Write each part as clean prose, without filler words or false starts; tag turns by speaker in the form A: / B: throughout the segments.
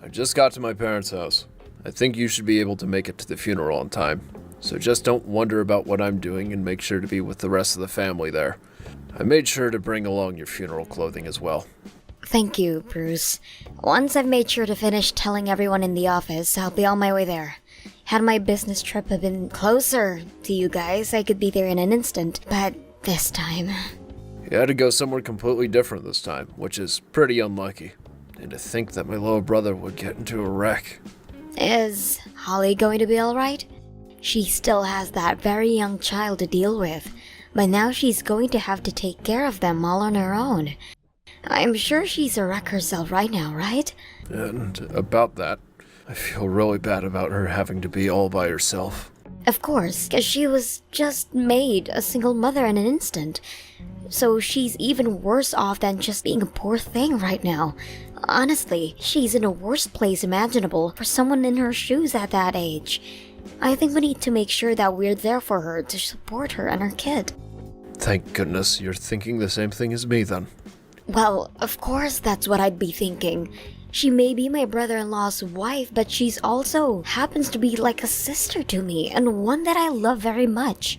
A: I just got to my parents' house. I think you should be able to make it to the funeral on time. So just don't wonder about what I'm doing and make sure to be with the rest of the family there. I made sure to bring along your funeral clothing as well.
B: Thank you, Bruce. Once I've made sure to finish telling everyone in the office, I'll be on my way there. Had my business trip have been closer to you guys, I could be there in an instant, but this time...
A: You had to go somewhere completely different this time, which is pretty unlucky. And to think that my little brother would get into a wreck.
B: Is Holly going to be alright? She still has that very young child to deal with, but now she's going to have to take care of them all on her own. I'm sure she's a wreck herself right now, right?
A: And about that, I feel really bad about her having to be all by herself.
B: Of course, because she was just made a single mother in an instant. So she's even worse off than just being a poor thing right now. Honestly, she's in the worst place imaginable for someone in her shoes at that age. I think we need to make sure that we're there for her to support her and her kid.
A: Thank goodness you're thinking the same thing as me then.
B: Well, of course that's what I'd be thinking. She may be my brother-in-law's wife, but she's also happens to be like a sister to me, and one that I love very much.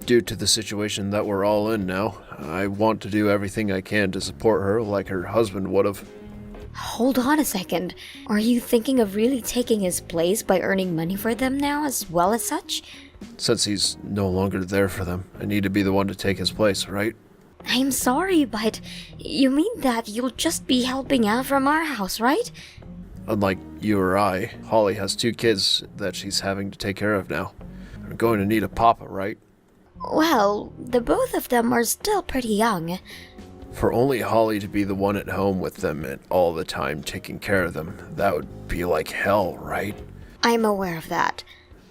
A: Due to the situation that we're all in now, I want to do everything I can to support her like her husband would have.
B: Hold on a second. Are you thinking of really taking his place by earning money for them now as well as such?
A: Since he's no longer there for them, I need to be the one to take his place, right?
B: I'm sorry, but you mean that you'll just be helping out from our house, right?
A: Unlike you or I, Holly has 2 kids that she's having to take care of now. I'm going to need a papa, right?
B: Well, the both of them are still pretty young.
A: For only Holly to be the one at home with them and all the time taking care of them, that would be like hell, right?
B: I'm aware of that.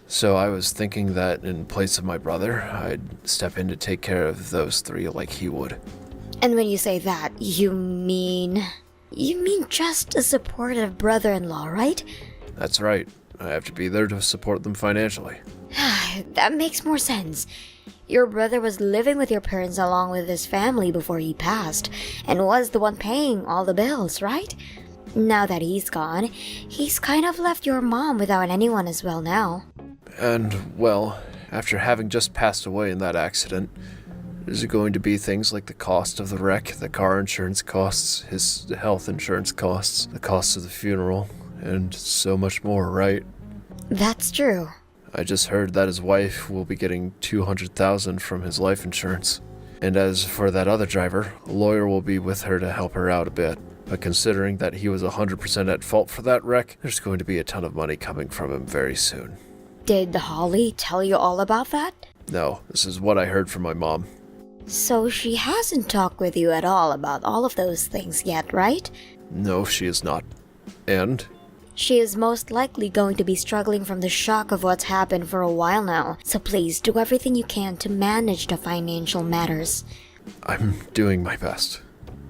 A: So I was thinking that in place of my brother, I'd step in to take care of those 3 like he would.
B: And when you say that, you mean... You mean just a supportive brother-in-law, right?
A: That's right. I have to be there to support them financially.
B: That makes more sense. Your brother was living with your parents along with his family before he passed, and was the one paying all the bills, right? Now that he's gone, he's kind of left your mom without anyone as well now.
A: And, well, after having just passed away in that accident, there's going to be things like the cost of the wreck, the car insurance costs, his health insurance costs, the cost of the funeral, and so much more, right?
B: That's true.
A: I just heard that his wife will be getting $200,000 from his life insurance. And as for that other driver, a lawyer will be with her to help her out a bit. But considering that he was 100% at fault for that wreck, there's going to be a ton of money coming from him very soon.
B: Did Holly tell you all about that?
A: No, this is what I heard from my mom.
B: So she hasn't talked with you at all about all of those things yet, right?
A: No, she is not. And?
B: She is most likely going to be struggling from the shock of what's happened for a while now, so please do everything you can to manage the financial matters.
A: I'm doing my best.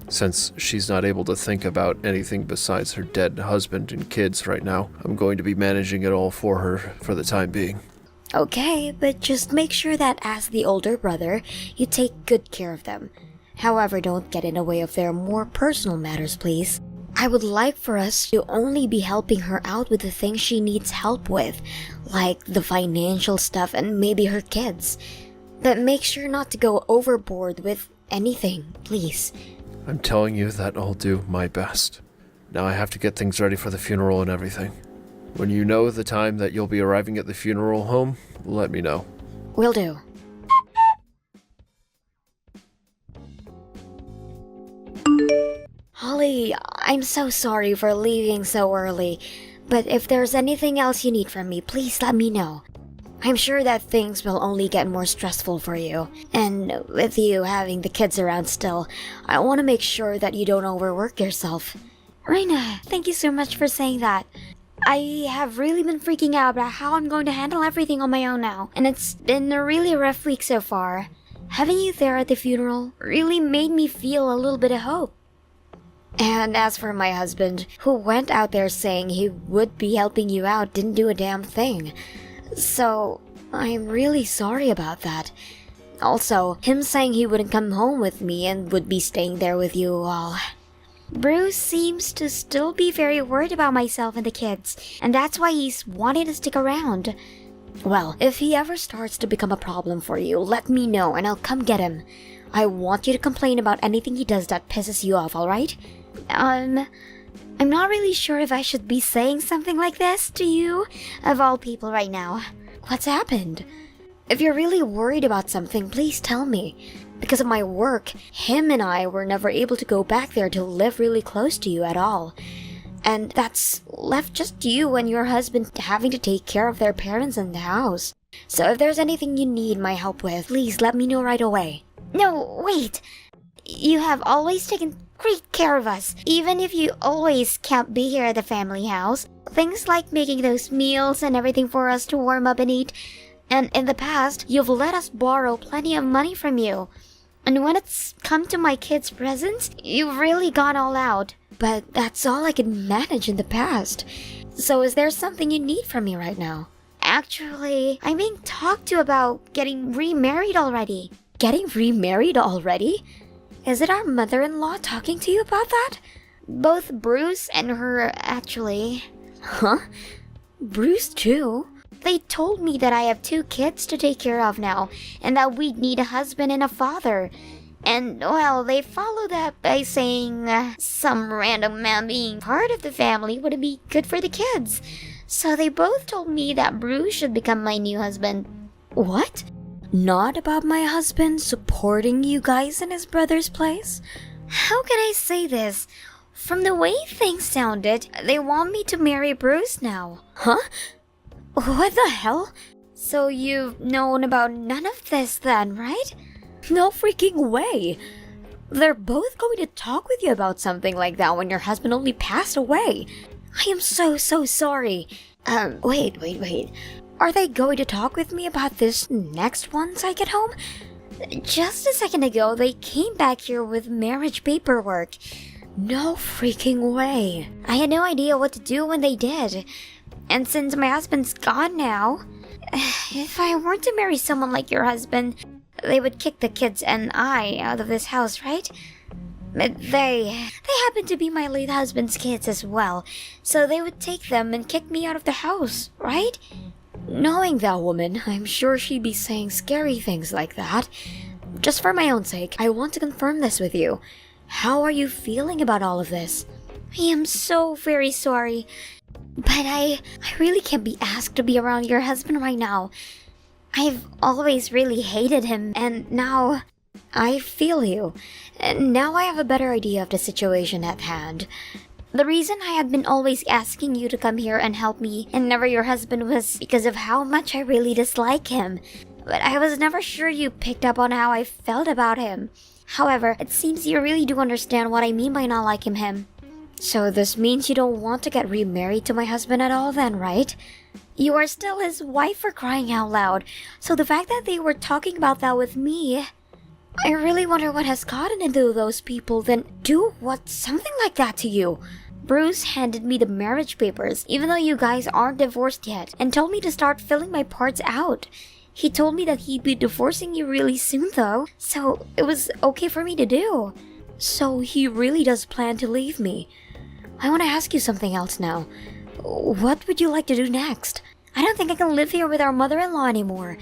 A: Since she's not able to think about anything besides her dead husband and kids right now, I'm going to be managing it all for her for the time being.
B: Okay, but just make sure that as the older brother, you take good care of them. However, don't get in the way of their more personal matters, please. I would like for us to only be helping her out with the things she needs help with, like the financial stuff and maybe her kids. But make sure not to go overboard with anything, please.
A: I'm telling you that I'll do my best. Now I have to get things ready for the funeral and everything. When you know the time that you'll be arriving at the funeral home, let me know.
B: Will do. Holly, I'm so sorry for leaving so early, but if there's anything else you need from me, please let me know. I'm sure that things will only get more stressful for you, and with you having the kids around still, I want to make sure that you don't overwork yourself. Reina, thank you so much for saying that. I have really been freaking out about how I'm going to handle everything on my own now, and it's been a really rough week so far. Having you there at the funeral really made me feel a little bit of hope. And as for my husband, who went out there saying he would be helping you out, didn't do a damn thing. So, I'm really sorry about that. Also, him saying he wouldn't come home with me and would be staying there with you all. Bruce seems to still be very worried about myself and the kids, and that's why he's wanting to stick around. Well, if he ever starts to become a problem for you, let me know and I'll come get him. I want you to complain about anything he does that pisses you off, alright? I'm not really sure if I should be saying something like this to you, of all people right now. What's happened? If you're really worried about something, please tell me. Because of my work, him and I were never able to go back there to live really close to you at all. And that's left just you and your husband having to take care of their parents in the house. So if there's anything you need my help with, please let me know right away. No, wait. You have always taken great care of us, even if you always can't be here at the family house. Things like making those meals and everything for us to warm up and eat. And in the past, you've let us borrow plenty of money from you. And when it's come to my kids' presents, you've really gone all out. But that's all I could manage in the past. So is there something you need from me right now? Actually, I'm being talked to about getting remarried already. Getting remarried already? Is it our mother-in-law talking to you about that? Both Bruce and her, actually. Huh? Bruce too? They told me that I have 2 kids to take care of now, and that we'd need a husband and a father. And, well, they followed up by saying some random man being part of the family wouldn't be good for the kids. So they both told me that Bruce should become my new husband. What? Not about my husband supporting you guys in his brother's place? How can I say this? From the way things sounded, they want me to marry Bruce now. Huh? What the hell? So you've known about none of this then, right? No freaking way! They're both going to talk with you about something like that when your husband only passed away. I am so sorry. Wait. Are they going to talk with me about this next once I get home? Just a second ago, they came back here with marriage paperwork. No freaking way. I had no idea what to do when they did. And since my husband's gone now, if I were to marry someone like your husband, they would kick the kids and I out of this house, right? But they happen to be my late husband's kids as well, so they would take them and kick me out of the house, right? Knowing that woman, I'm sure she'd be saying scary things like that. Just for my own sake, I want to confirm this with you. How are you feeling about all of this? I am so very sorry. But I really can't be asked to be around your husband right now. I've always really hated him, and now I feel you. And now I have a better idea of the situation at hand. The reason I had been always asking you to come here and help me and never your husband was because of how much I really dislike him. But I was never sure you picked up on how I felt about him. However, it seems you really do understand what I mean by not liking him. So this means you don't want to get remarried to my husband at all then, right? You are still his wife for crying out loud. So the fact that they were talking about that with me, I really wonder what has gotten into those people then do something like that to you. Bruce handed me the marriage papers, even though you guys aren't divorced yet, and told me to start filling my parts out. He told me that he'd be divorcing you really soon though, so it was okay for me to do. So he really does plan to leave me. I want to ask you something else now. What would you like to do next? I don't think I can live here with our mother-in-law anymore.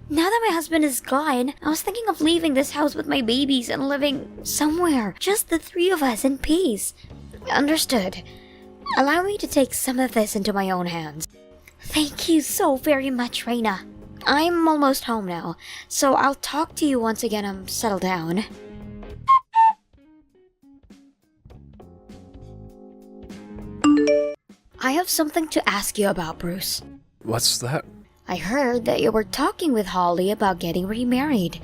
B: Now that my husband is gone, I was thinking of leaving this house with my babies and living somewhere, just the 3 of us in peace. Understood. Allow me to take some of this into my own hands. Thank you so very much, Reina. I'm almost home now, so I'll talk to you once again I'm settled down. I have something to ask you about, Bruce.
A: What's that?
B: I heard that you were talking with Holly about getting remarried.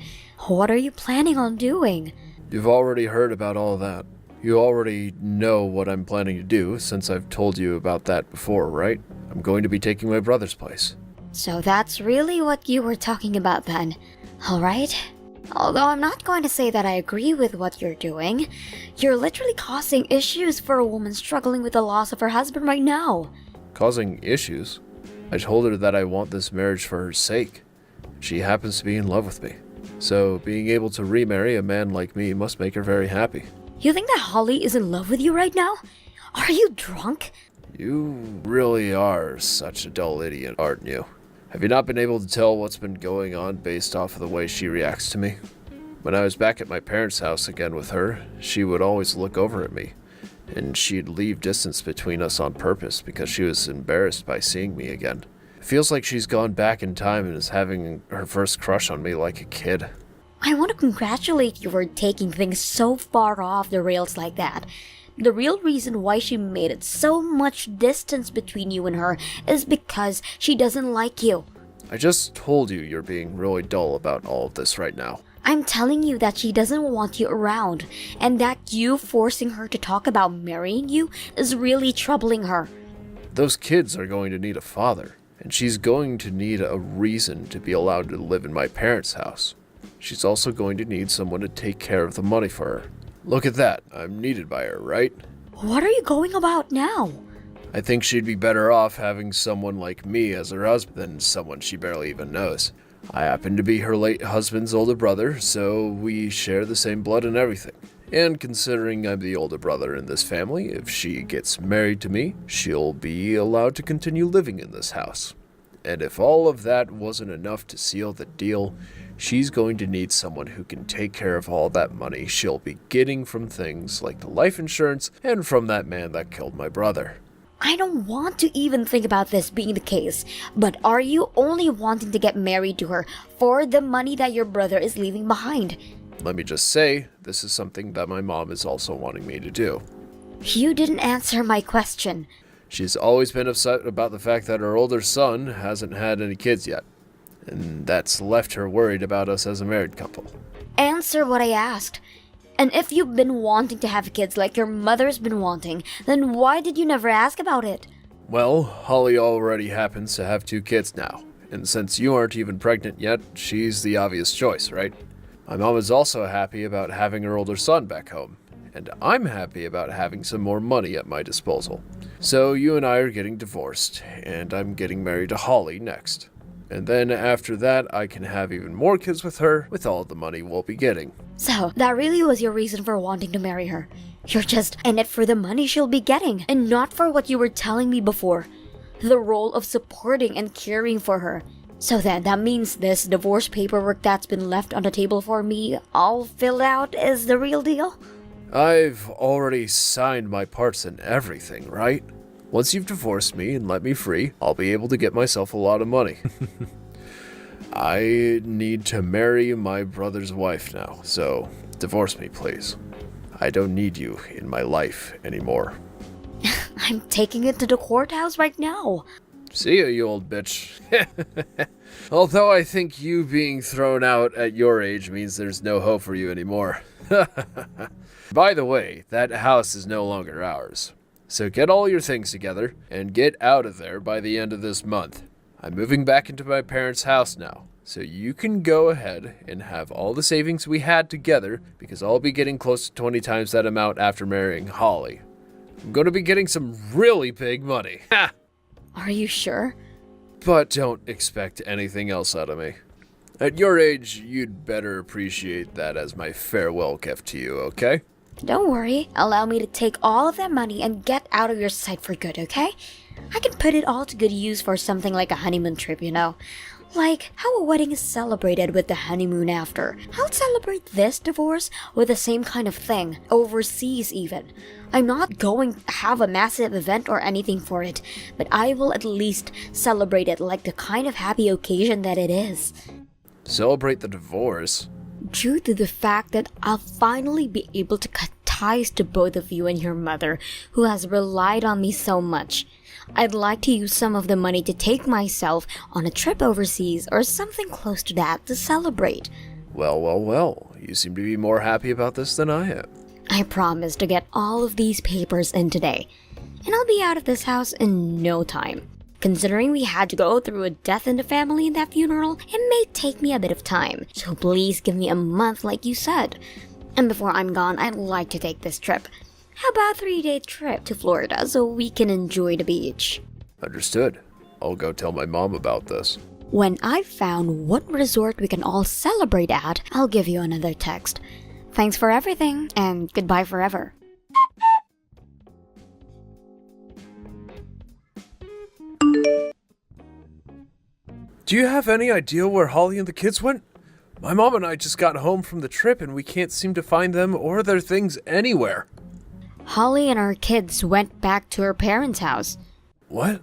B: What are you planning on doing?
A: You've already heard about all that. You already know what I'm planning to do since I've told you about that before, right? I'm going to be taking my brother's place.
B: So that's really what you were talking about then. Alright. Although I'm not going to say that I agree with what you're doing. You're literally causing issues for a woman struggling with the loss of her husband right now.
A: Causing issues? I told her that I want this marriage for her sake. She happens to be in love with me. So being able to remarry a man like me must make her very happy.
B: You think that Holly is in love with you right now? Are you drunk?
A: You really are such a dull idiot, aren't you? Have you not been able to tell what's been going on based off of the way she reacts to me? When I was back at my parents' house again with her, she would always look over at me, and she'd leave distance between us on purpose because she was embarrassed by seeing me again. It feels like she's gone back in time and is having her first crush on me like a kid.
B: I want to congratulate you for taking things so far off the rails like that. The real reason why she made it so much distance between you and her is because she doesn't like you.
A: I just told you you're being really dull about all of this right now.
B: I'm telling you that she doesn't want you around, and that you forcing her to talk about marrying you is really troubling her.
A: Those kids are going to need a father, and she's going to need a reason to be allowed to live in my parents' house. She's also going to need someone to take care of the money for her. Look at that, I'm needed by her, right?
B: What are you going about now?
A: I think she'd be better off having someone like me as her husband than someone she barely even knows. I happen to be her late husband's older brother, so we share the same blood and everything. And considering I'm the older brother in this family, if she gets married to me, she'll be allowed to continue living in this house. And if all of that wasn't enough to seal the deal, she's going to need someone who can take care of all that money she'll be getting from things like the life insurance and from that man that killed my brother.
B: I don't want to even think about this being the case, but are you only wanting to get married to her for the money that your brother is leaving behind?
A: Let me just say, this is something that my mom is also wanting me to do.
B: You didn't answer my question.
A: She's always been upset about the fact that her older son hasn't had any kids yet, and that's left her worried about us as a married couple.
B: Answer what I asked. And if you've been wanting to have kids like your mother's been wanting, then why did you never ask about it?
A: Well, Holly already happens to have 2 kids now, and since you aren't even pregnant yet, she's the obvious choice, right? My mom is also happy about having her older son back home, and I'm happy about having some more money at my disposal. So you and I are getting divorced, and I'm getting married to Holly next. And then after that, I can have even more kids with her, with all the money we'll be getting.
B: So, that really was your reason for wanting to marry her. You're just in it for the money she'll be getting, and not for what you were telling me before. The role of supporting and caring for her. So then, that means this divorce paperwork that's been left on the table for me, all filled out, is the real deal?
A: I've already signed my parts and everything, right? Once you've divorced me and let me free, I'll be able to get myself a lot of money. I need to marry my brother's wife now, so divorce me, please. I don't need you in my life anymore.
B: I'm taking it to the courthouse right now.
A: See ya, you old bitch. Although I think you being thrown out at your age means there's no hope for you anymore. By the way, that house is no longer ours. So get all your things together and get out of there by the end of this month. I'm moving back into my parents' house now, so you can go ahead and have all the savings we had together because I'll be getting close to 20 times that amount after marrying Holly. I'm going to be getting some really big money. Ha!
B: Are you sure?
A: But don't expect anything else out of me. At your age, you'd better appreciate that as my farewell gift to you, okay?
B: Don't worry, allow me to take all of that money and get out of your sight for good, okay? I can put it all to good use for something like a honeymoon trip, you know? Like how a wedding is celebrated with the honeymoon after. I'll celebrate this divorce with the same kind of thing, overseas even. I'm not going to have a massive event or anything for it, but I will at least celebrate it like the kind of happy occasion that it is.
A: Celebrate the divorce?
B: Due to the fact that I'll finally be able to cut ties to both of you and your mother, who has relied on me so much. I'd like to use some of the money to take myself on a trip overseas or something close to that to celebrate.
A: Well, you seem to be more happy about this than I am.
B: I promise to get all of these papers in today, and I'll be out of this house in no time. Considering we had to go through a death in the family in that funeral, it may take me a bit of time, so please give me a month like you said. And before I'm gone, I'd like to take this trip. How about a 3-day trip to Florida so we can enjoy the beach?
A: Understood. I'll go tell my mom about this.
B: When I've found what resort we can all celebrate at, I'll give you another text. Thanks for everything, and goodbye forever.
A: Do you have any idea where Holly and the kids went? My mom and I just got home from the trip and we can't seem to find them or their things anywhere.
B: Holly and her kids went back to her parents' house.
A: What?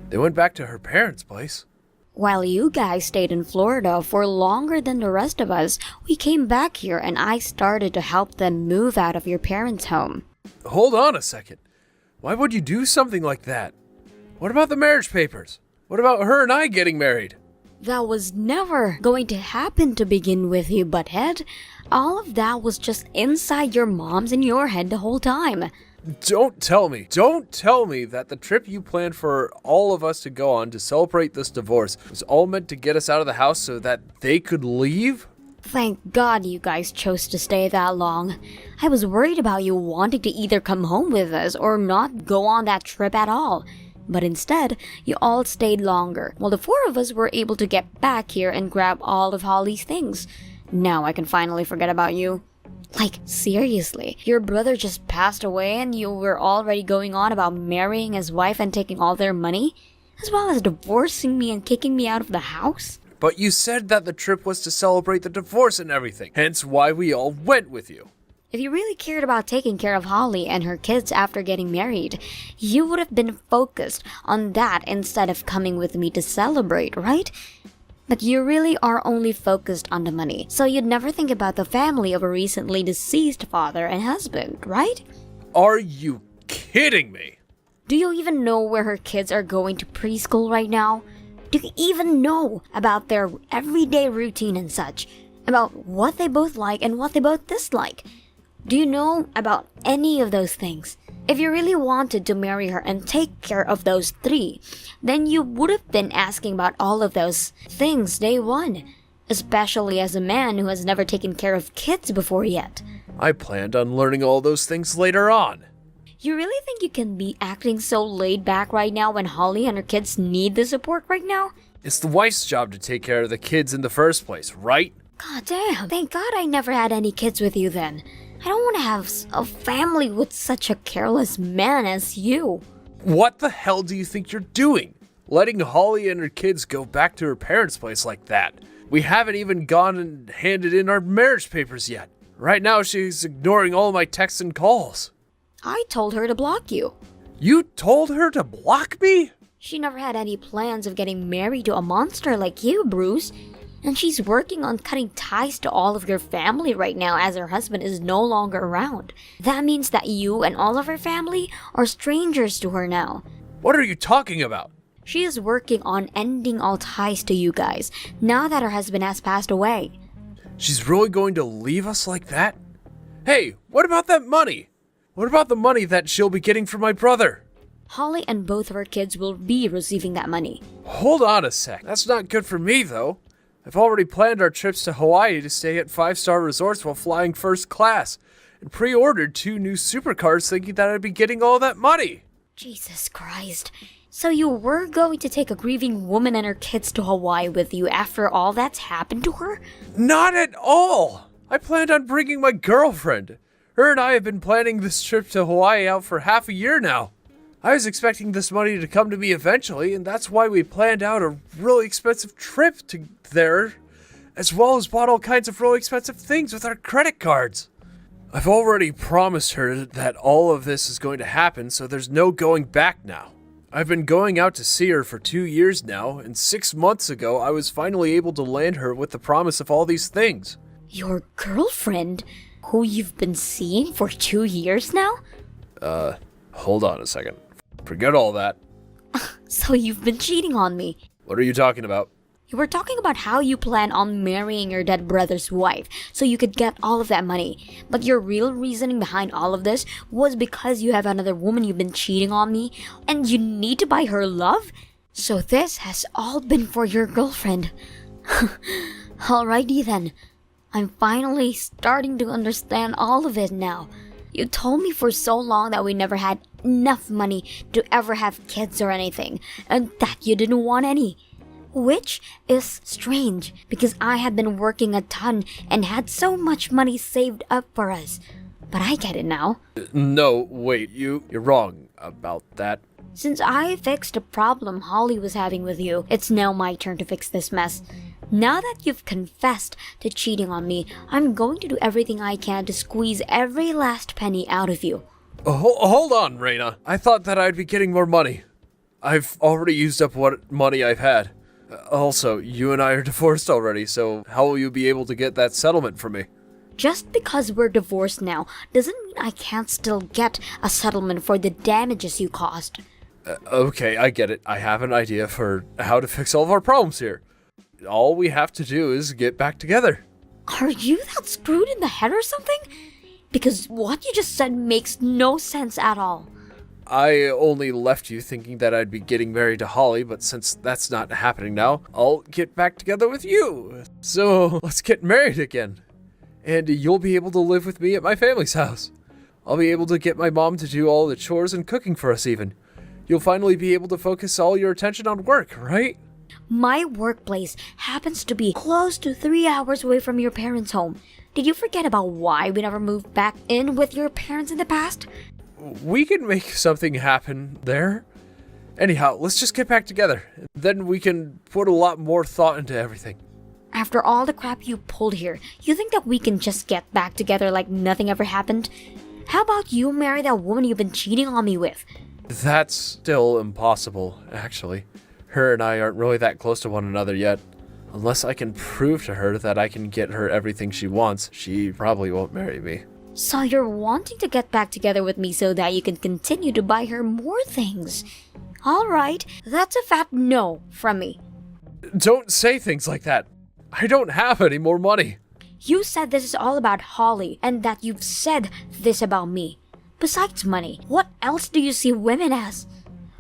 A: They went back to her parents' place?
B: While you guys stayed in Florida for longer than the rest of us, we came back here and I started to help them move out of your parents' home.
A: Hold on a second. Why would you do something like that? What about the marriage papers? What about her and I getting married?
B: That was never going to happen to begin with, you butthead. All of that was just inside your mom's and your head the whole time.
A: Don't tell me that the trip you planned for all of us to go on to celebrate this divorce was all meant to get us out of the house so that they could leave?
B: Thank God you guys chose to stay that long. I was worried about you wanting to either come home with us or not go on that trip at all. But instead, you all stayed longer, while the four of us were able to get back here and grab all of Holly's things. Now I can finally forget about you. Like, seriously, your brother just passed away and you were already going on about marrying his wife and taking all their money? As well as divorcing me and kicking me out of the house?
A: But you said that the trip was to celebrate the divorce and everything, hence why we all went with you.
B: If you really cared about taking care of Holly and her kids after getting married, you would have been focused on that instead of coming with me to celebrate, right? But you really are only focused on the money, so you'd never think about the family of a recently deceased father and husband, right?
A: Are you kidding me?
B: Do you even know where her kids are going to preschool right now? Do you even know about their everyday routine and such? About what they both like and what they both dislike? Do you know about any of those things? If you really wanted to marry her and take care of those three, then you would have been asking about all of those things day one, especially as a man who has never taken care of kids before yet.
A: I planned on learning all those things later on.
B: You really think you can be acting so laid back right now when Holly and her kids need the support right now?
A: It's the wife's job to take care of the kids in the first place, right?
B: God damn, thank God I never had any kids with you then. I don't want to have a family with such a careless man as you.
A: What the hell do you think you're doing? Letting Holly and her kids go back to her parents' place like that. We haven't even gone and handed in our marriage papers yet. Right now she's ignoring all my texts and calls.
B: I told her to block you.
A: You told her to block me?
B: She never had any plans of getting married to a monster like you, Bruce. And she's working on cutting ties to all of your family right now as her husband is no longer around. That means that you and all of her family are strangers to her now.
A: What are you talking about?
B: She is working on ending all ties to you guys, now that her husband has passed away.
A: She's really going to leave us like that? Hey, what about that money? What about the money that she'll be getting from my brother?
B: Holly and both of her kids will be receiving that money.
A: Hold on a sec. That's not good for me, though. I've already planned our trips to Hawaii to stay at 5-star resorts while flying first class, and pre-ordered 2 new supercars thinking that I'd be getting all that money.
B: Jesus Christ. So you were going to take a grieving woman and her kids to Hawaii with you after all that's happened to her?
A: Not at all! I planned on bringing my girlfriend. Her and I have been planning this trip to Hawaii out for half a year now. I was expecting this money to come to me eventually, and that's why we planned out a really expensive trip to there, as well as bought all kinds of really expensive things with our credit cards. I've already promised her that all of this is going to happen, so there's no going back now. I've been going out to see her for 2 years now, and 6 months ago I was finally able to land her with the promise of all these things.
B: Your girlfriend, who you've been seeing for 2 years now?
A: Hold on a second. Forget all that.
B: So you've been cheating on me.
A: What are you talking about?
B: You were talking about how you plan on marrying your dead brother's wife so you could get all of that money. But your real reasoning behind all of this was because you have another woman you've been cheating on me and you need to buy her love? So this has all been for your girlfriend. Alrighty then. I'm finally starting to understand all of it now. You told me for so long that we never had enough money to ever have kids or anything, and that you didn't want any. Which is strange because I had been working a ton and had so much money saved up for us. But I get it now.
A: No, wait, you're wrong about that.
B: Since I fixed the problem Holly was having with you, it's now my turn to fix this mess. Now that you've confessed to cheating on me, I'm going to do everything I can to squeeze every last penny out of you.
A: Hold on, Reina. I thought that I'd be getting more money. I've already used up what money I've had. Also, you and I are divorced already, so how will you be able to get that settlement from me?
B: Just because we're divorced now doesn't mean I can't still get a settlement for the damages you caused.
A: Okay, I get it. I have an idea for how to fix all of our problems here. All we have to do is get back together.
B: Are you that screwed in the head or something? Because what you just said makes no sense at all.
A: I only left you thinking that I'd be getting married to Holly, but since that's not happening now, I'll get back together with you. So let's get married again. And you'll be able to live with me at my family's house. I'll be able to get my mom to do all the chores and cooking for us even. You'll finally be able to focus all your attention on work, right?
B: My workplace happens to be close to 3 hours away from your parents' home. Did you forget about why we never moved back in with your parents in the past?
A: We can make something happen there. Anyhow, let's just get back together. Then we can put a lot more thought into everything.
B: After all the crap you pulled here, you think that we can just get back together like nothing ever happened? How about you marry that woman you've been cheating on me with?
A: That's still impossible, actually. Her and I aren't really that close to one another yet. Unless I can prove to her that I can get her everything she wants, she probably won't marry me.
B: So you're wanting to get back together with me so that you can continue to buy her more things. Alright, that's a fat no from me.
A: Don't say things like that. I don't have any more money.
B: You said this is all about Holly and that you've said this about me. Besides money, what else do you see women as?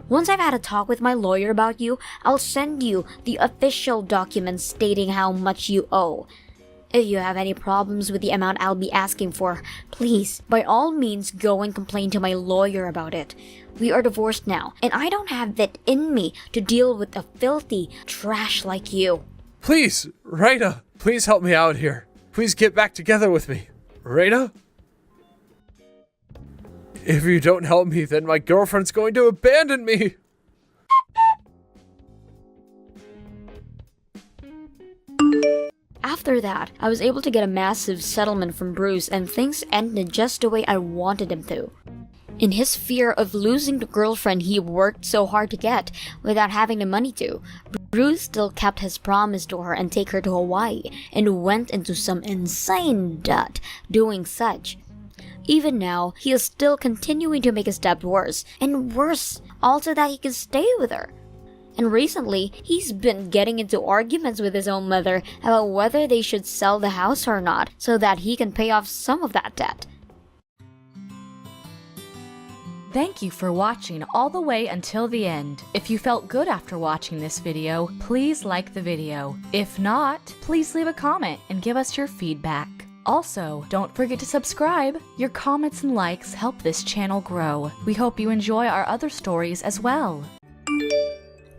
B: Once I've had a talk with my lawyer about you, I'll send you the official documents stating how much you owe. If you have any problems with the amount I'll be asking for, please, by all means, go and complain to my lawyer about it. We are divorced now, and I don't have it in me to deal with a filthy trash like you.
A: Please, Reina, please help me out here. Please get back together with me. Reina? If you don't help me, then my girlfriend's going to abandon me.
B: After that, I was able to get a massive settlement from Bruce and things ended just the way I wanted them to. In his fear of losing the girlfriend he worked so hard to get without having the money to, Bruce still kept his promise to her and take her to Hawaii and went into some insane debt doing such. Even now, he is still continuing to make his debt worse and worse, also that he can stay with her. And recently, he's been getting into arguments with his own mother about whether they should sell the house or not so that he can pay off some of that debt.
C: Thank you for watching all the way until the end. If you felt good after watching this video, please like the video. If not, please leave a comment and give us your feedback. Also, don't forget to subscribe. Your comments and likes help this channel grow. We hope you enjoy our other stories as well.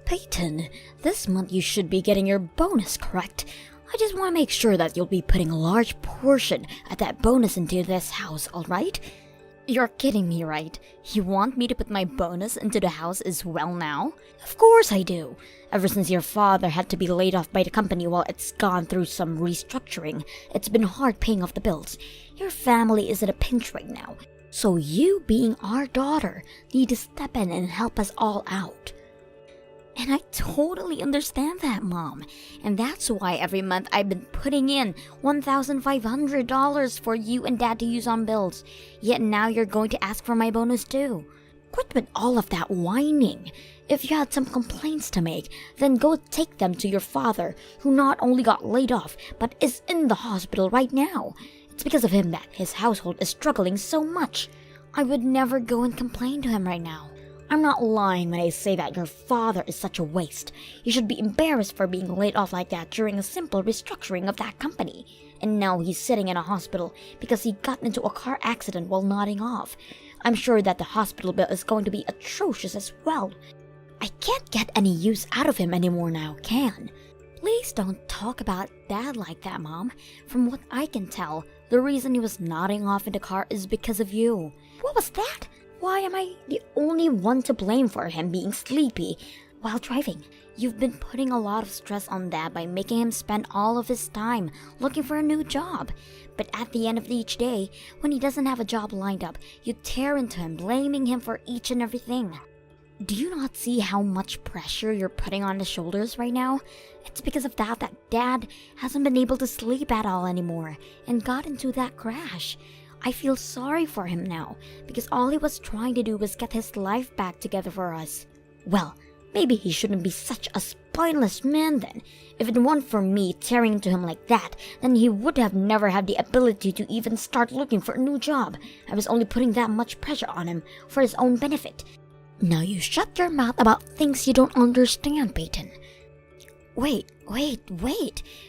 B: Peyton, this month you should be getting your bonus, correct? I just want to make sure that you'll be putting a large portion of that bonus into this house, alright? You're kidding me, right? You want me to put my bonus into the house as well now? Of course I do. Ever since your father had to be laid off by the company while it's gone through some restructuring, it's been hard paying off the bills. Your family is in a pinch right now. So you, being our daughter, need to step in and help us all out. And I totally understand that, Mom. And that's why every month I've been putting in $1,500 for you and Dad to use on bills. Yet now you're going to ask for my bonus too. Quit with all of that whining. If you had some complaints to make, then go take them to your father, who not only got laid off, but is in the hospital right now. It's because of him that his household is struggling so much. I would never go and complain to him right now. I'm not lying when I say that your father is such a waste. You should be embarrassed for being laid off like that during a simple restructuring of that company. And now he's sitting in a hospital because he got into a car accident while nodding off. I'm sure that the hospital bill is going to be atrocious as well. I can't get any use out of him anymore now, can? Please don't talk about Dad like that, Mom. From what I can tell, the reason he was nodding off in the car is because of you. What was that? Why am I the only one to blame for him being sleepy while driving? You've been putting a lot of stress on Dad by making him spend all of his time looking for a new job. But at the end of each day, when he doesn't have a job lined up, you tear into him, blaming him for each and everything. Do you not see how much pressure you're putting on his shoulders right now? It's because of that Dad hasn't been able to sleep at all anymore and got into that crash. I feel sorry for him now because all he was trying to do was get his life back together for us. Well, maybe he shouldn't be such a spineless man then. If it weren't for me tearing into him like that, then he would have never had the ability to even start looking for a new job. I was only putting that much pressure on him for his own benefit. Now you shut your mouth about things you don't understand, Peyton. Wait.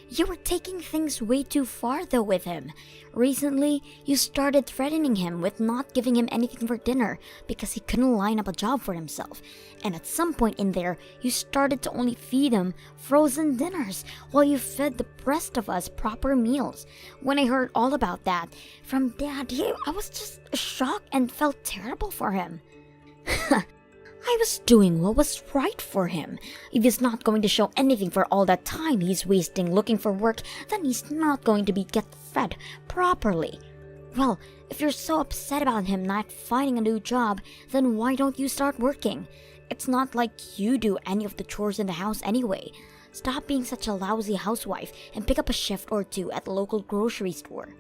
B: You were taking things way too far though with him. Recently, you started threatening him with not giving him anything for dinner because he couldn't line up a job for himself. And at some point in there, you started to only feed him frozen dinners while you fed the rest of us proper meals. When I heard all about that from Dad, I was just shocked and felt terrible for him. I was doing what was right for him. If he's not going to show anything for all that time he's wasting looking for work, then he's not going to get fed properly. Well, if you're so upset about him not finding a new job, then why don't you start working? It's not like you do any of the chores in the house anyway. Stop being such a lousy housewife and pick up a shift or two at the local grocery store.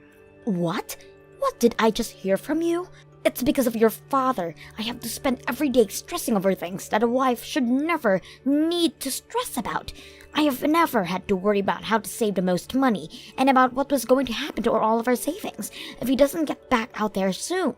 B: What? What did I just hear from you? It's because of your father I have to spend every day stressing over things that a wife should never need to stress about. I have never had to worry about how to save the most money and about what was going to happen to all of our savings if he doesn't get back out there soon.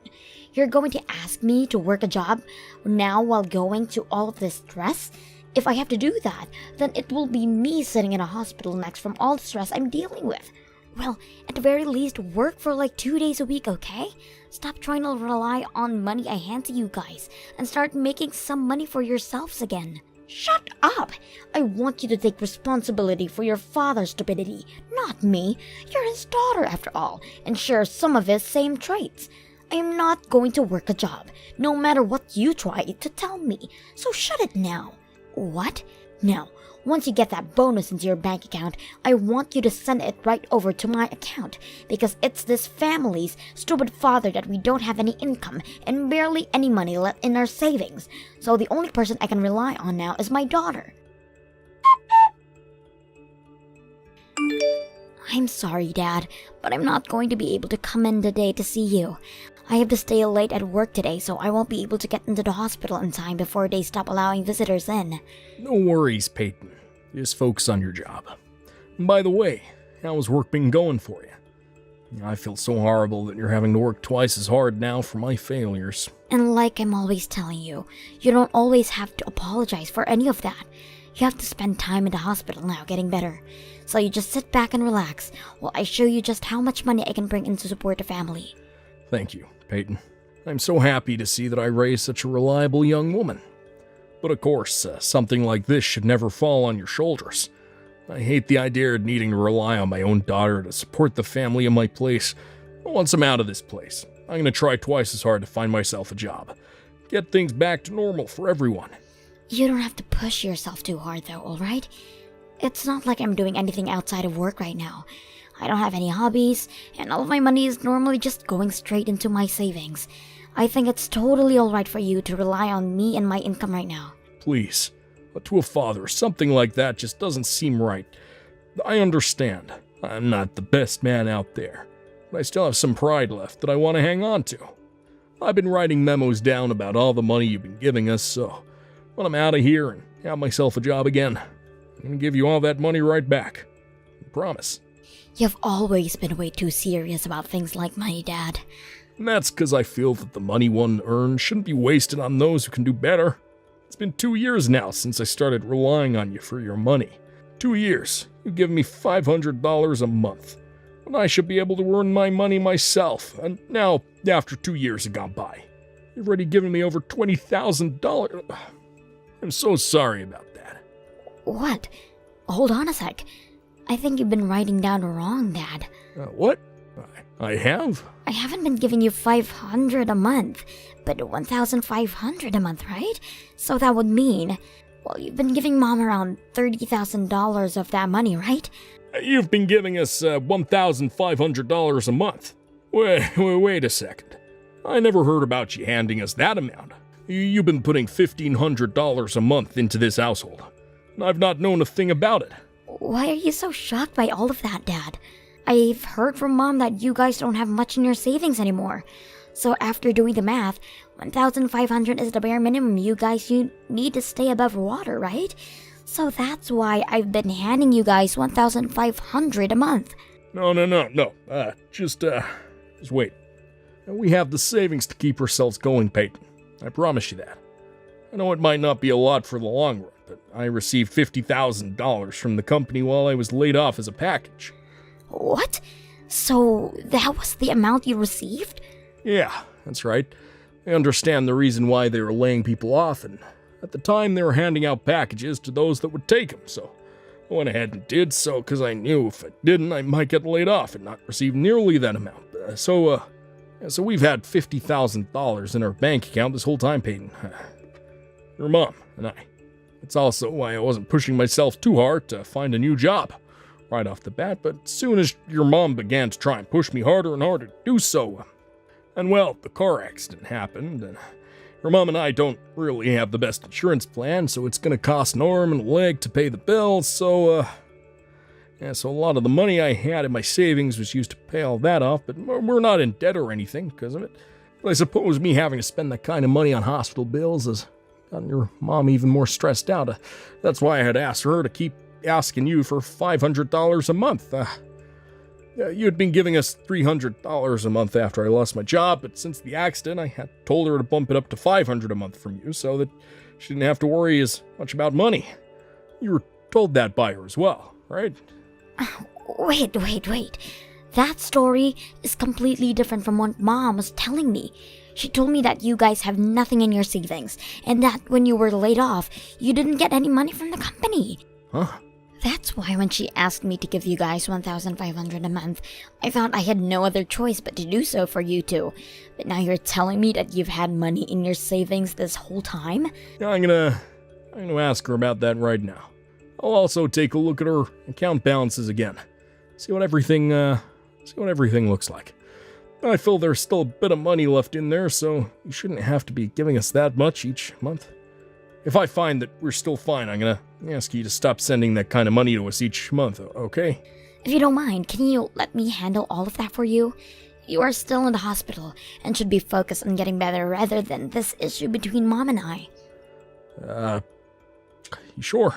B: You're going to ask me to work a job now while going to all of this stress? If I have to do that, then it will be me sitting in a hospital next from all the stress I'm dealing with. Well, at the very least, work for like 2 days a week, okay? Stop trying to rely on money I hand to you guys and start making some money for yourselves again. Shut up! I want you to take responsibility for your father's stupidity, not me. You're his daughter after all, and share some of his same traits. I am not going to work a job, no matter what you try to tell me, so shut it now. What? Now, once you get that bonus into your bank account, I want you to send it right over to my account, because it's this family's stupid father that we don't have any income and barely any money left in our savings. So the only person I can rely on now is my daughter. I'm sorry, Dad, but I'm not going to be able to come in today to see you. I have to stay late at work today, so I won't be able to get into the hospital in time before they stop allowing visitors in.
D: No worries, Peyton. Just focus on your job. And by the way, how's work been going for you? I feel so horrible that you're having to work twice as hard now for my failures.
B: And like I'm always telling you, you don't always have to apologize for any of that. You have to spend time in the hospital now getting better. So you just sit back and relax while I show you just how much money I can bring in to support the family.
D: Thank you, Peyton. I'm so happy to see that I raised such a reliable young woman. But of course, something like this should never fall on your shoulders. I hate the idea of needing to rely on my own daughter to support the family in my place. Once I'm out of this place, I'm going to try twice as hard to find myself a job. Get things back to normal for everyone.
B: You don't have to push yourself too hard though, alright? It's not like I'm doing anything outside of work right now. I don't have any hobbies, and all of my money is normally just going straight into my savings. I think it's totally alright for you to rely on me and my income right now.
D: Please, but to a father, something like that just doesn't seem right. I understand. I'm not the best man out there, but I still have some pride left that I want to hang on to. I've been writing memos down about all the money you've been giving us, so when I'm out of here and have myself a job again, I'm going to give you all that money right back. I promise.
B: You've always been way too serious about things like money, Dad.
D: And that's because I feel that the money one earns shouldn't be wasted on those who can do better. It's been 2 years now since I started relying on you for your money. 2 years. You've given me $500 a month. When I should be able to earn my money myself. And now, after 2 years have gone by, you've already given me over $20,000. I'm so sorry about that.
B: What? Hold on a sec. I think you've been writing down wrong, Dad.
D: What? I have?
B: I haven't been giving you $500 a month, but $1,500 a month, right? So that would mean, well, you've been giving Mom around $30,000 of that money, right?
D: You've been giving us $1,500 a month. Wait a second. I never heard about you handing us that amount. You've been putting $1,500 a month into this household, and I've not known a thing about it.
B: Why are you so shocked by all of that, Dad? I've heard from Mom that you guys don't have much in your savings anymore. So after doing the math, $1,500 is the bare minimum you need to stay above water, right? So that's why I've been handing you guys $1,500 a month.
D: No. Just wait. We have the savings to keep ourselves going, Peyton. I promise you that. I know it might not be a lot for the long run, but I received $50,000 from the company while I was laid off as a package.
B: What? So that was the amount you received?
D: Yeah, that's right. I understand the reason why they were laying people off, and at the time they were handing out packages to those that would take them, so I went ahead and did so because I knew if I didn't, I might get laid off and not receive nearly that amount. So we've had $50,000 in our bank account this whole time, Peyton. Your mom and I. It's also why I wasn't pushing myself too hard to find a new job right off the bat, but as soon as your mom began to try and push me harder and harder to do so, and well, the car accident happened, and your mom and I don't really have the best insurance plan, so it's going to cost an arm and a leg to pay the bills, so a lot of the money I had in my savings was used to pay all that off, but we're not in debt or anything because of it. But I suppose me having to spend that kind of money on hospital bills has gotten your mom even more stressed out. That's why I had asked her to keep asking you for $500 a month. You'd been giving us $300 a month after I lost my job, but since the accident, I had told her to bump it up to $500 a month from you so that she didn't have to worry as much about money. You were told that by her as well, right?
B: Wait. That story is completely different from what Mom was telling me. She told me that you guys have nothing in your savings, and that when you were laid off, you didn't get any money from the company.
D: Huh?
B: That's why when she asked me to give you guys $1,500 a month, I thought I had no other choice but to do so for you two. But now you're telling me that you've had money in your savings this whole time?
D: Yeah, I'm gonna ask her about that right now. I'll also take a look at her account balances again. See what everything looks like. I feel there's still a bit of money left in there, so you shouldn't have to be giving us that much each month. If I find that we're still fine, I'm gonna ask you to stop sending that kind of money to us each month, okay?
B: If you don't mind, can you let me handle all of that for you? You are still in the hospital and should be focused on getting better rather than this issue between Mom and I.
D: You sure?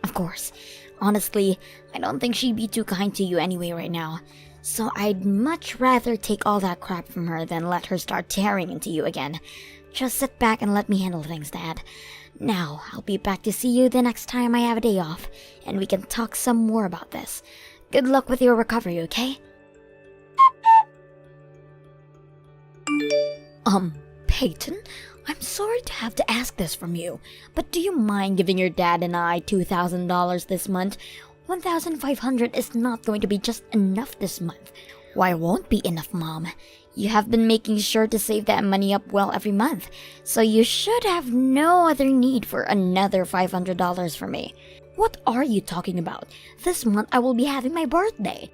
B: Of course. Honestly, I don't think she'd be too kind to you anyway right now. So I'd much rather take all that crap from her than let her start tearing into you again. Just sit back and let me handle things, Dad. Now, I'll be back to see you the next time I have a day off, and we can talk some more about this. Good luck with your recovery, okay? Peyton, I'm sorry to have to ask this from you, but do you mind giving your dad and I $2,000 this month? $1,500 is not going to be just enough this month. Why won't be enough, Mom? You have been making sure to save that money up well every month, so you should have no other need for another $500 from me. What are you talking about? This month I will be having my birthday.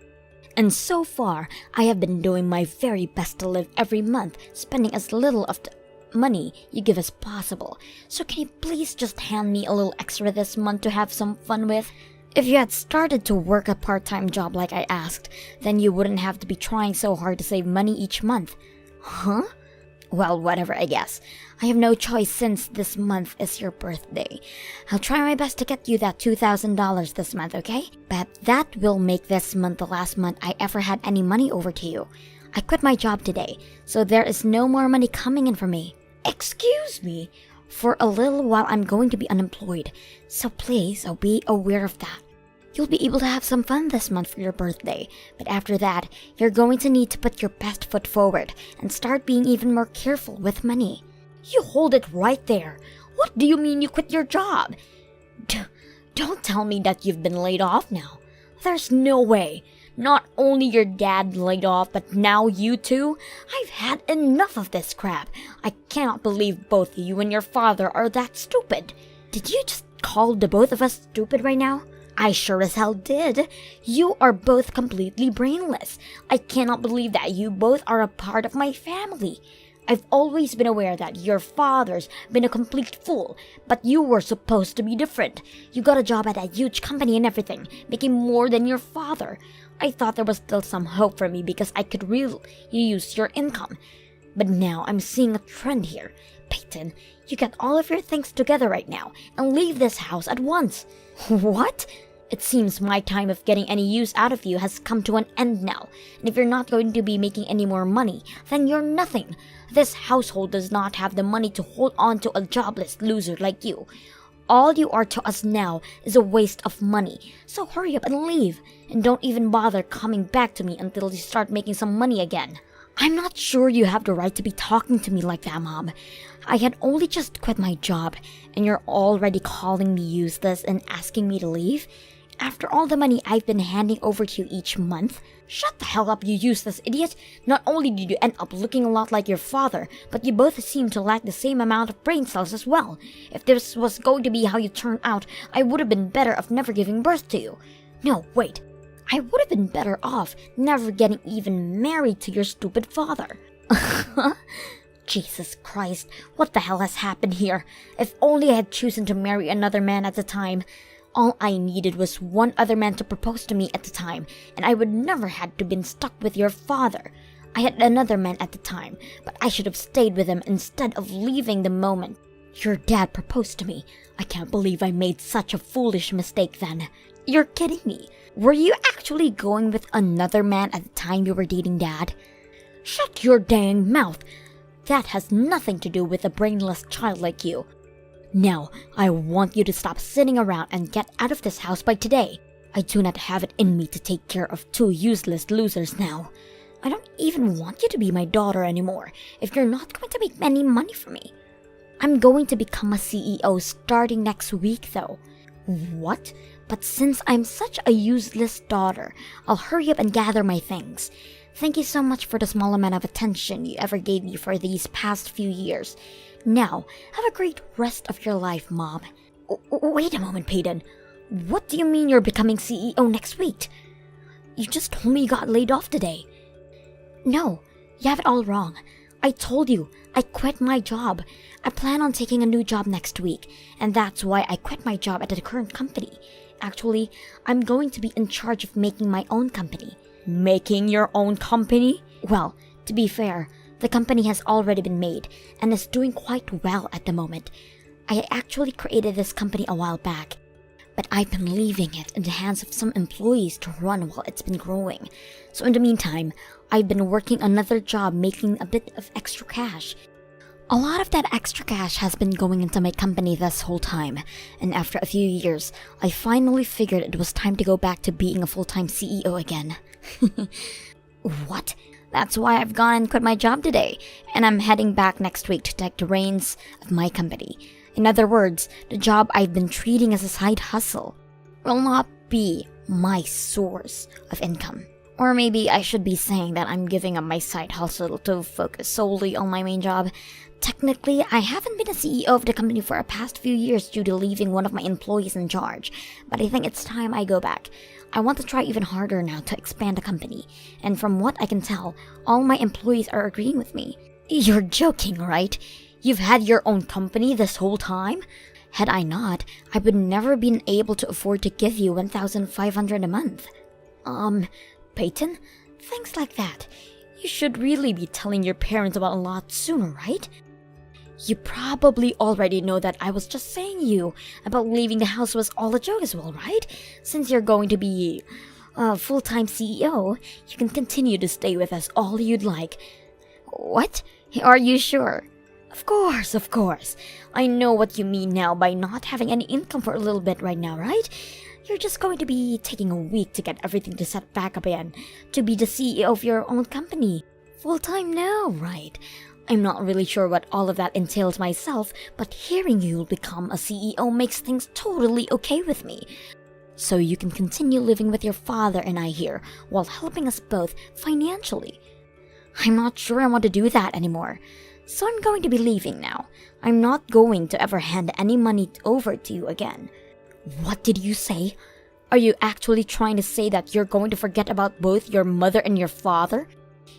B: And so far, I have been doing my very best to live every month, spending as little of the money you give as possible. So can you please just hand me a little extra this month to have some fun with? If you had started to work a part-time job like I asked, then you wouldn't have to be trying so hard to save money each month. Huh? Well, whatever, I guess. I have no choice since this month is your birthday. I'll try my best to get you that $2,000 this month, okay? But that will make this month the last month I ever had any money over to you. I quit my job today, so there is no more money coming in for me. Excuse me? For a little while I'm going to be unemployed, so please be aware of that. You'll be able to have some fun this month for your birthday, but after that, you're going to need to put your best foot forward and start being even more careful with money. You hold it right there. What do you mean you quit your job? Don't tell me that you've been laid off now. There's no way. Not only your dad laid off, but now you too? I've had enough of this crap. I cannot believe both you and your father are that stupid. Did you just call the both of us stupid right now? I sure as hell did. You are both completely brainless. I cannot believe that you both are a part of my family. I've always been aware that your father's been a complete fool, but you were supposed to be different. You got a job at a huge company and everything, making more than your father. I thought there was still some hope for me because I could really use your income. But now I'm seeing a trend here. Peyton, you get all of your things together right now and leave this house at once. What? It seems my time of getting any use out of you has come to an end now. And if you're not going to be making any more money, then you're nothing. This household does not have the money to hold on to a jobless loser like you. All you are to us now is a waste of money. So hurry up and leave. And don't even bother coming back to me until you start making some money again. I'm not sure you have the right to be talking to me like that, Mom. I had only just quit my job, and you're already calling me useless and asking me to leave? After all the money I've been handing over to you each month? Shut the hell up, you useless idiot! Not only did you end up looking a lot like your father, but you both seem to lack the same amount of brain cells as well. If this was going to be how you turned out, I would have been better off never giving birth to you. No, wait. I would have been better off never getting even married to your stupid father. Jesus Christ, what the hell has happened here? If only I had chosen to marry another man at the time. All I needed was one other man to propose to me at the time, and I would never had to been stuck with your father. I had another man at the time, but I should have stayed with him instead of leaving the moment your dad proposed to me. I can't believe I made such a foolish mistake then. You're kidding me. Were you actually going with another man at the time you were dating Dad? Shut your dang mouth. That has nothing to do with a brainless child like you. Now, I want you to stop sitting around and get out of this house by today. I do not have it in me to take care of two useless losers now. I don't even want you to be my daughter anymore if you're not going to make any money for me. I'm going to become a CEO starting next week though. What? But since I'm such a useless daughter, I'll hurry up and gather my things. Thank you so much for the small amount of attention you ever gave me for these past few years. Now, have a great rest of your life, Mom. Wait a moment, Peyton. What do you mean you're becoming CEO next week? You just told me you got laid off today. No, you have it all wrong. I told you, I quit my job. I plan on taking a new job next week, and that's why I quit my job at the current company. Actually, I'm going to be in charge of making my own company. Making your own company? Well, to be fair, the company has already been made and is doing quite well at the moment. I actually created this company a while back, but I've been leaving it in the hands of some employees to run while it's been growing. So in the meantime, I've been working another job making a bit of extra cash. A lot of that extra cash has been going into my company this whole time, and after a few years, I finally figured it was time to go back to being a full-time CEO again. What? That's why I've gone and quit my job today, and I'm heading back next week to take the reins of my company. In other words, the job I've been treating as a side hustle will not be my source of income. Or maybe I should be saying that I'm giving up my side hustle to focus solely on my main job. Technically, I haven't been a CEO of the company for the past few years due to leaving one of my employees in charge, but I think it's time I go back. I want to try even harder now to expand the company, and from what I can tell, all my employees are agreeing with me. You're joking, right? You've had your own company this whole time? Had I not, I would never been able to afford to give you $1,500 a month. Peyton? Things like that. You should really be telling your parents about a lot sooner, right? You probably already know that I was just saying you about leaving the house was all a joke as well, right? Since you're going to be a full-time CEO, you can continue to stay with us all you'd like. What? Are you sure? Of course. I know what you mean now by not having any income for a little bit right now, right? You're just going to be taking a week to get everything to set back up again, to be the CEO of your own company. Full-time now, right? I'm not really sure what all of that entails myself, but hearing you'll become a CEO makes things totally okay with me. So you can continue living with your father and I here, while helping us both financially. I'm not sure I want to do that anymore, so I'm going to be leaving now. I'm not going to ever hand any money over to you again. What did you say? Are you actually trying to say that you're going to forget about both your mother and your father?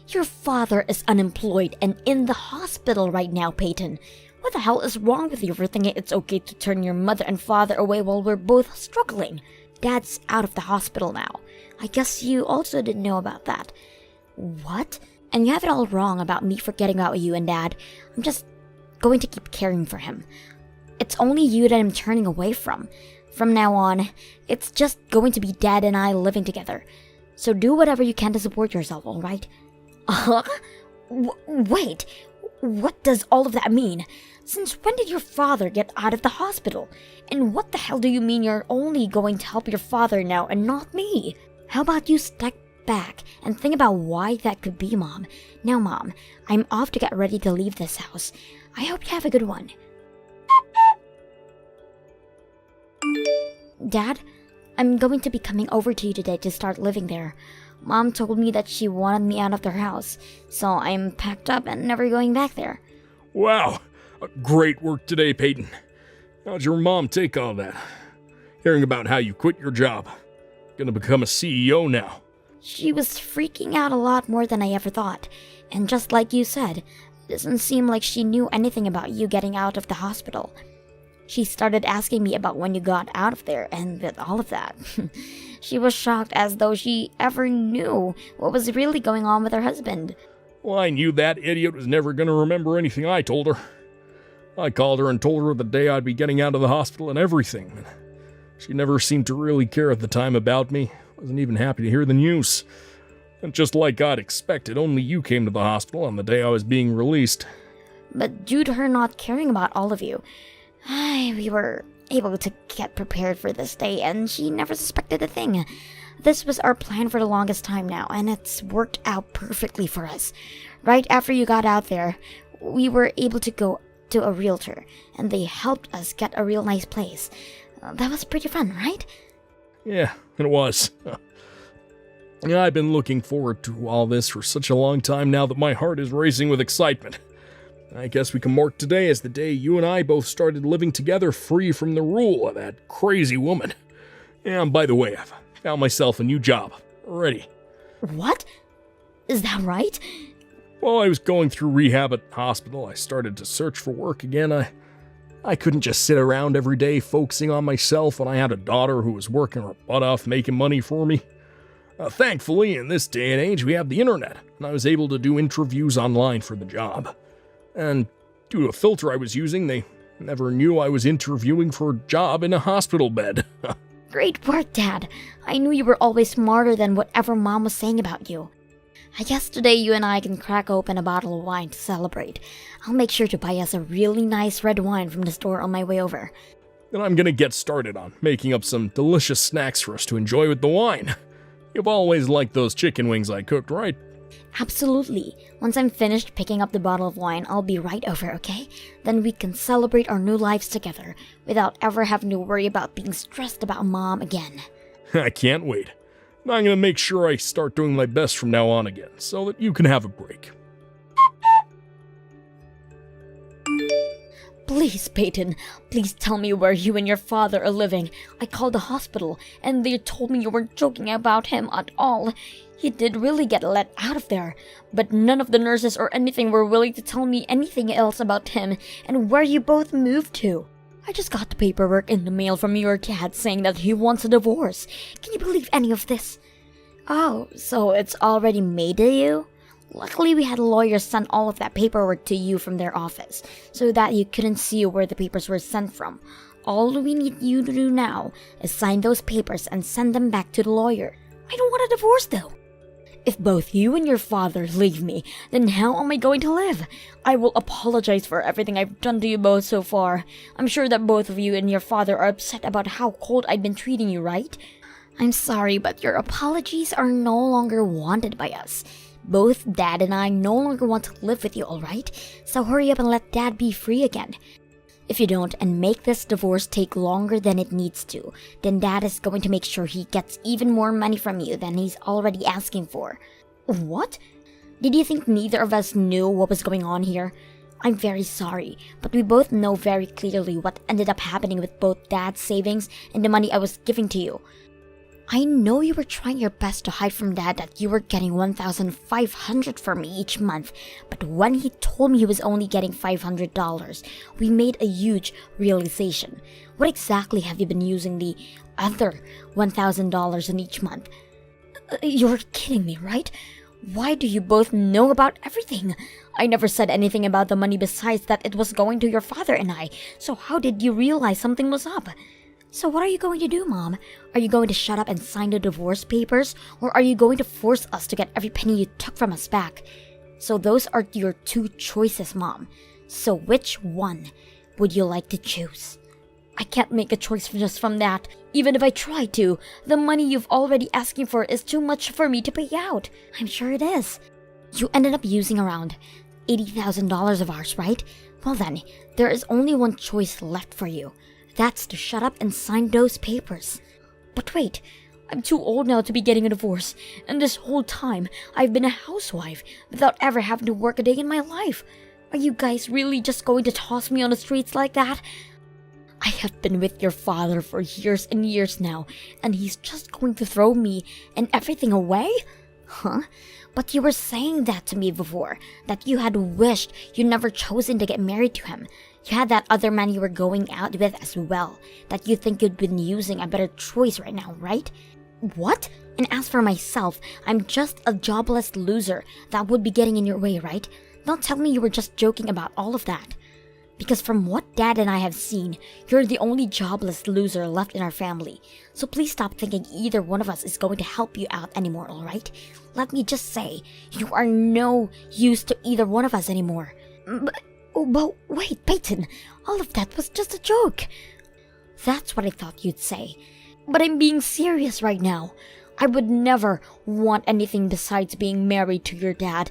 B: Your father is unemployed and in the hospital right now, Peyton. What the hell is wrong with you for thinking it's okay to turn your mother and father away while we're both struggling? Dad's out of the hospital now. I guess you also didn't know about that. What? And you have it all wrong about me forgetting about you and Dad. I'm just going to keep caring for him. It's only you that I'm turning away from. From now on, it's just going to be Dad and I living together. So do whatever you can to support yourself, alright? Wait, what does all of that mean? Since when did your father get out of the hospital? And what the hell do you mean you're only going to help your father now and not me? How about you step back and think about why that could be, Mom. Now, Mom, I'm off to get ready to leave this house. I hope you have a good one. Dad, I'm going to be coming over to you today to start living there. Mom told me that she wanted me out of their house, so I'm packed up and never going back there.
D: Wow, great work today, Peyton. How'd your mom take all that? Hearing about how you quit your job. Gonna become a CEO now.
B: She was freaking out a lot more than I ever thought. And just like you said, it doesn't seem like she knew anything about you getting out of the hospital. She started asking me about when you got out of there and with all of that. She was shocked as though she ever knew what was really going on with her husband.
D: Well, I knew that idiot was never gonna remember anything I told her. I called her and told her the day I'd be getting out of the hospital and everything. She never seemed to really care at the time about me. Wasn't even happy to hear the news. And just like I'd expected, only you came to the hospital on the day I was being released.
B: But due to her not caring about all of you, we were able to get prepared for this day, and she never suspected a thing. This was our plan for the longest time now, and it's worked out perfectly for us. Right after you got out there, we were able to go to a realtor, and they helped us get a real nice place. That was pretty fun, right?
D: Yeah, it was. Yeah, I've been looking forward to all this for such a long time now that my heart is racing with excitement. I guess we can mark today as the day you and I both started living together free from the rule of that crazy woman. And by the way, I've found myself a new job already.
B: What? Is that right?
D: While I was going through rehab at the hospital, I started to search for work again. I couldn't just sit around every day focusing on myself when I had a daughter who was working her butt off making money for me. Thankfully, in this day and age, we have the internet, and I was able to do interviews online for the job. And due to a filter I was using, they never knew I was interviewing for a job in a hospital bed.
B: Great work, Dad. I knew you were always smarter than whatever Mom was saying about you. I guess today you and I can crack open a bottle of wine to celebrate. I'll make sure to buy us a really nice red wine from the store on my way over.
D: Then I'm gonna get started on making up some delicious snacks for us to enjoy with the wine. You've always liked those chicken wings I cooked, right?
B: Absolutely. Once I'm finished picking up the bottle of wine, I'll be right over, okay? Then we can celebrate our new lives together without ever having to worry about being stressed about Mom again.
D: I can't wait. I'm gonna make sure I start doing my best from now on again, so that you can have a break.
B: Please, Peyton, please tell me where you and your father are living. I called the hospital, and they told me you weren't joking about him at all. He did really get let out of there, but none of the nurses or anything were willing to tell me anything else about him and where you both moved to. I just got the paperwork in the mail from your dad saying that he wants a divorce. Can you believe any of this? Oh, so it's already made to you? Luckily, we had lawyers send all of that paperwork to you from their office, so that you couldn't see where the papers were sent from. All we need you to do now is sign those papers and send them back to the lawyer. I don't want a divorce, though. If both you and your father leave me, then how am I going to live? I will apologize for everything I've done to you both so far. I'm sure that both of you and your father are upset about how cold I've been treating you, right? I'm sorry, but your apologies are no longer wanted by us. Both Dad and I no longer want to live with you, alright? So hurry up and let Dad be free again. If you don't and make this divorce take longer than it needs to, then Dad is going to make sure he gets even more money from you than he's already asking for. What? Did you think neither of us knew what was going on here? I'm very sorry, but we both know very clearly what ended up happening with both Dad's savings and the money I was giving to you. I know you were trying your best to hide from Dad that you were getting $1,500 from me each month, but when he told me he was only getting $500, we made a huge realization. What exactly have you been using the other $1,000 in each month? You're kidding me, right? Why do you both know about everything? I never said anything about the money besides that it was going to your father and I, so how did you realize something was up? So what are you going to do, Mom? Are you going to shut up and sign the divorce papers? Or are you going to force us to get every penny you took from us back? So those are your two choices, Mom. So which one would you like to choose? I can't make a choice just from that. Even if I try to, the money you've already asking for is too much for me to pay out. I'm sure it is. You ended up using around $80,000 of ours, right? Well then, there is only one choice left for you. That's to shut up and sign those papers. But wait, I'm too old now to be getting a divorce, and this whole time I've been a housewife without ever having to work a day in my life. Are you guys really just going to toss me on the streets like that? I have been with your father for years and years now, and he's just going to throw me and everything away? Huh? But you were saying that to me before, that you had wished you never chosen to get married to him. You had that other man you were going out with as well, that you think you'd been using a better choice right now, right? What? And as for myself, I'm just a jobless loser that would be getting in your way, right? Don't tell me you were just joking about all of that. Because from what Dad and I have seen, you're the only jobless loser left in our family. So please stop thinking either one of us is going to help you out anymore, alright? Let me just say, you are no use to either one of us anymore. But wait, Peyton, all of that was just a joke. That's what I thought you'd say. But I'm being serious right now. I would never want anything besides being married to your dad.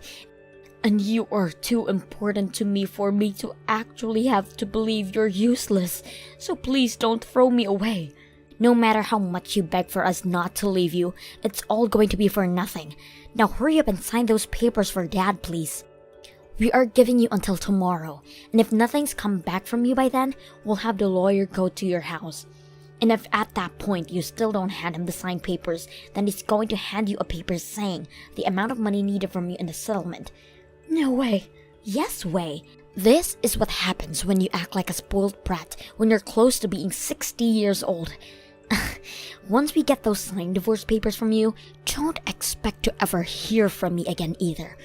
B: And you are too important to me for me to actually have to believe you're useless. So please don't throw me away. No matter how much you beg for us not to leave you, it's all going to be for nothing. Now hurry up and sign those papers for Dad, please. We are giving you until tomorrow, and if nothing's come back from you by then, we'll have the lawyer go to your house. And if at that point you still don't hand him the signed papers, then he's going to hand you a paper saying the amount of money needed from you in the settlement. No way. Yes way. This is what happens when you act like a spoiled brat when you're close to being 60 years old. Once we get those signed divorce papers from you, don't expect to ever hear from me again either.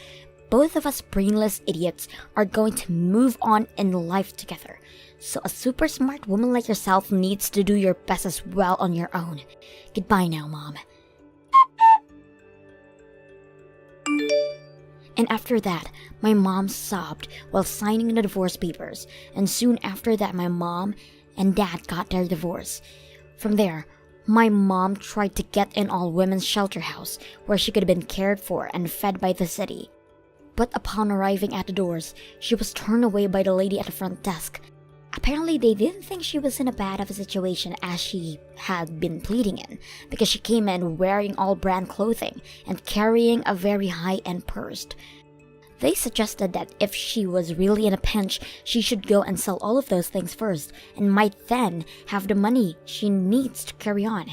B: Both of us brainless idiots are going to move on in life together. So a super smart woman like yourself needs to do your best as well on your own. Goodbye now, Mom. And after that, my mom sobbed while signing the divorce papers, and soon after that my mom and Dad got their divorce. From there, my mom tried to get an all-women's shelter house where she could have been cared for and fed by the city. But upon arriving at the doors, she was turned away by the lady at the front desk. Apparently, they didn't think she was in a bad of a situation as she had been pleading in, because she came in wearing all brand clothing and carrying a very high-end purse. They suggested that if she was really in a pinch, she should go and sell all of those things first, and might then have the money she needs to carry on.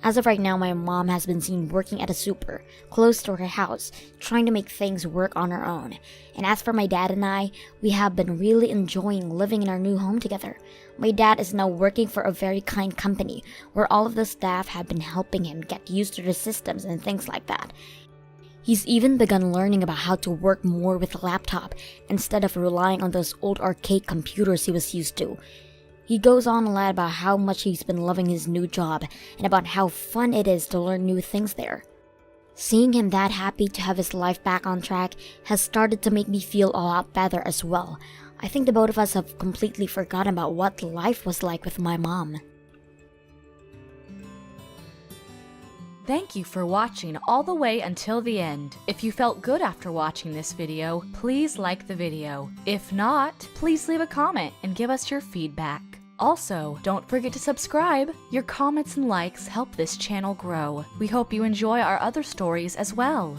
B: As of right now, my mom has been seen working at a super, close to her house, trying to make things work on her own. And as for my dad and I, we have been really enjoying living in our new home together. My dad is now working for a very kind company, where all of the staff have been helping him get used to the systems and things like that. He's even begun learning about how to work more with a laptop, instead of relying on those old arcade computers he was used to. He goes on a lot about how much he's been loving his new job, and about how fun it is to learn new things there. Seeing him that happy to have his life back on track has started to make me feel a lot better as well. I think the both of us have completely forgotten about what life was like with my mom.
C: Thank you for watching all the way until the end. If you felt good after watching this video, please like the video. If not, please leave a comment and give us your feedback. Also, don't forget to subscribe. Your comments and likes help this channel grow. We hope you enjoy our other stories as well.